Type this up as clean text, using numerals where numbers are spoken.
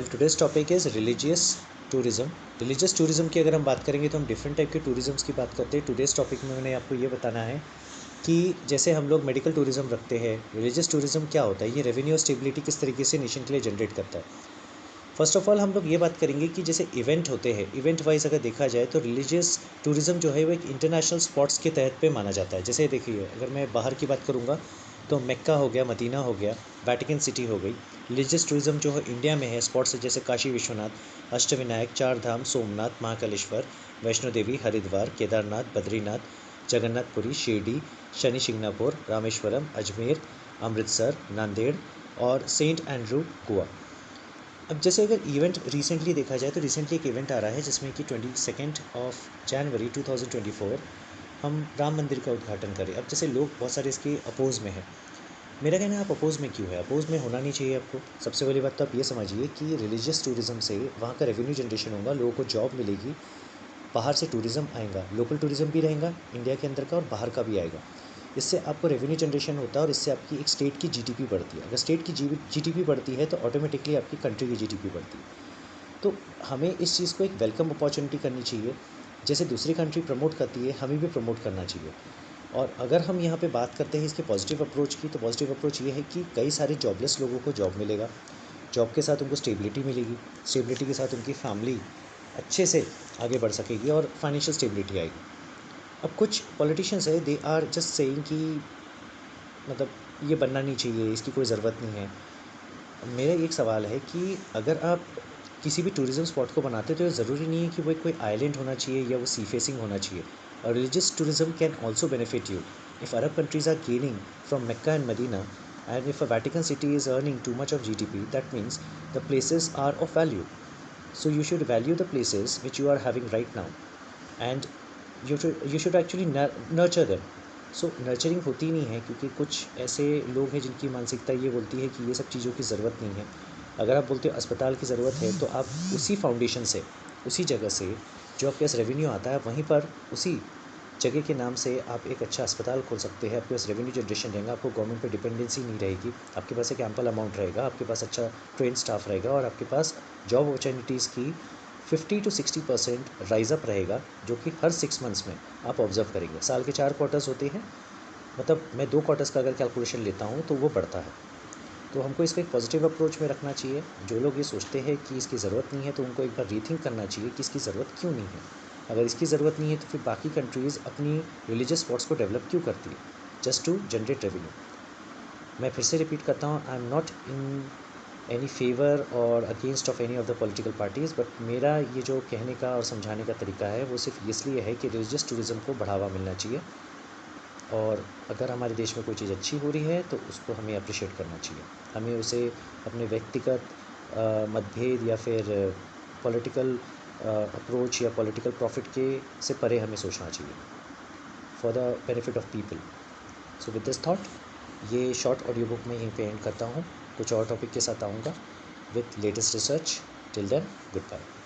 Well today's topic is religious tourism. Religious tourism की अगर हम बात करेंगे तो हम डिफरेंट टाइप के टूरिज़म्स की बात करते हैं। टुडेज टॉपिक में मैंने आपको ये बताना है कि जैसे हम लोग मेडिकल टूरिज़्म रखते हैं, रिलीजियस टूरिज़्म क्या होता है, ये रेवेन्यू और स्टेबिलिटी किस तरीके से नेशन के लिए जनरेट करता है। फर्स्ट ऑफ ऑल हम लोग ये बात करेंगे कि जैसे इवेंट होते हैं, इवेंट वाइज अगर देखा जाए तो रिलीजियस टूरिज़्म जो है वो एक इंटरनेशनल स्पॉट्स के तहत पे माना जाता है। जैसे देखिए, अगर मैं बाहर की बात करूँगा तो मक्का हो गया, मदीना हो गया, वेटिकन सिटी हो गई। रिलीजियस टूरिज़्म जो है इंडिया में है स्पॉट्स जैसे काशी विश्वनाथ, अष्टविनायक, चार धाम, सोमनाथ, महाकालेश्वर, वैष्णो देवी, हरिद्वार, केदारनाथ, बद्रीनाथ, जगन्नाथपुरी, शिरडी, शनि शिंगणापुर, रामेश्वरम, अजमेर, अमृतसर, नांदेड़ और सेंट एंड्रू, गोवा। अब जैसे अगर इवेंट रिसेंटली देखा जाए तो रिसेंटली एक इवेंट आ रहा है जिसमें कि 22 जनवरी 2024 हम राम मंदिर का उद्घाटन करें। अब जैसे लोग बहुत सारे इसके अपोज़ में हैं। मेरा कहना है, आप अपोज़ में क्यों है? अपोज़ में होना नहीं चाहिए आपको। सबसे पहली बात तो आप ये समझिए कि रिलीजियस टूरिज़्म से वहाँ का रेवेन्यू जनरेशन होगा, लोगों को जॉब मिलेगी, बाहर से टूरिज़्म आएगा, लोकल टूरिज़्म भी रहेगा इंडिया के अंदर का और बाहर का भी आएगा। इससे आपको रेवेन्यू जनरेशन होता है और इससे आपकी एक स्टेट की जीडीपी बढ़ती है। अगर स्टेट की जीडीपी बढ़ती है तो ऑटोमेटिकली आपकी कंट्री की जीडीपी बढ़ती है। तो हमें इस चीज़ को एक वेलकम अपॉर्चुनिटी करनी चाहिए। जैसे दूसरी कंट्री प्रमोट करती है, हमें भी प्रमोट करना चाहिए। और अगर हम यहाँ पे बात करते हैं इसके पॉजिटिव अप्रोच की, तो पॉजिटिव अप्रोच ये है कि कई सारे जॉबलेस लोगों को जॉब मिलेगा, जॉब के साथ उनको स्टेबिलिटी मिलेगी, स्टेबिलिटी के साथ उनकी फैमिली अच्छे से आगे बढ़ सकेगी और फाइनेंशियल स्टेबिलिटी आएगी। अब कुछ पॉलिटिशियंस है, दे आर जस्ट सेइंग कि मतलब ये बनना नहीं चाहिए, इसकी कोई ज़रूरत नहीं है। मेरा एक सवाल है कि अगर आप किसी भी टूरिज़्म स्पॉट को बनाते हो तो ये ज़रूरी नहीं है कि वो कोई आइलैंड होना चाहिए या वो सी फेसिंग होना चाहिए। और religious tourism can also benefit you if Arab countries are gaining from Mecca and Medina and if a Vatican City is earning too much of GDP, that means the places are of value. So you should value the places which you are having right now, and you should actually nurture them. So nurturing होती नहीं है क्योंकि कुछ ऐसे लोग हैं जिनकी मानसिकता ये बोलती है कि ये सब चीज़ों की ज़रूरत नहीं है। अगर आप बोलते हो अस्पताल की ज़रूरत है तो आप उसी फाउंडेशन से, उसी जगह से जो आपके पास रेवेन्यू आता है, वहीं पर उसी जगह के नाम से आप एक अच्छा अस्पताल खोल सकते हैं। आपके पास रेवेन्यू जनरेशन रहेगा, आपको गवर्नमेंट पे डिपेंडेंसी नहीं रहेगी, आपके पास एक एम्पल अमाउंट रहेगा, आपके पास अच्छा ट्रेन स्टाफ रहेगा और आपके पास जॉब अपॉर्चुनिटीज़ की 50 to 60% राइज़ अप रहेगा, जो कि हर 6 मंथ्स में आप ऑब्जर्व करेंगे। साल के 4 क्वार्टर्स होते हैं, मतलब मैं 2 क्वार्टर्स का अगर कैलकुलेशन लेता हूँ तो वो बढ़ता है। तो हमको इसको एक पॉजिटिव अप्रोच में रखना चाहिए। जो लोग ये सोचते हैं कि इसकी ज़रूरत नहीं है तो उनको एक बार रीथिंक करना चाहिए कि इसकी ज़रूरत क्यों नहीं है। अगर इसकी ज़रूरत नहीं है तो फिर बाकी कंट्रीज़ अपनी रिलीजियस स्पॉट्स को डेवलप क्यों करती है? Just to generate revenue. मैं फिर से रिपीट करता हूँ, I am not in any favour और against of any of the political parties, but मेरा ये जो कहने का और समझाने का तरीका है वो सिर्फ इसलिए है कि रिलीजियस टूरिज़्म को बढ़ावा मिलना चाहिए और अगर हमारे देश में कोई चीज़ अच्छी हो रही है तो उसको हमें अप्रिशिएट करना चाहिए। हमें उसे अपने व्यक्तिगत मतभेद या फिर पॉलिटिकल अप्रोच या पॉलिटिकल प्रॉफिट के से परे हमें सोचना चाहिए, for the benefit of people. So with this thought ये शॉर्ट ऑडियो बुक में यहीं पे एंड करता हूँ। कुछ और टॉपिक के साथ आऊँगा with latest research. Till then, good bye.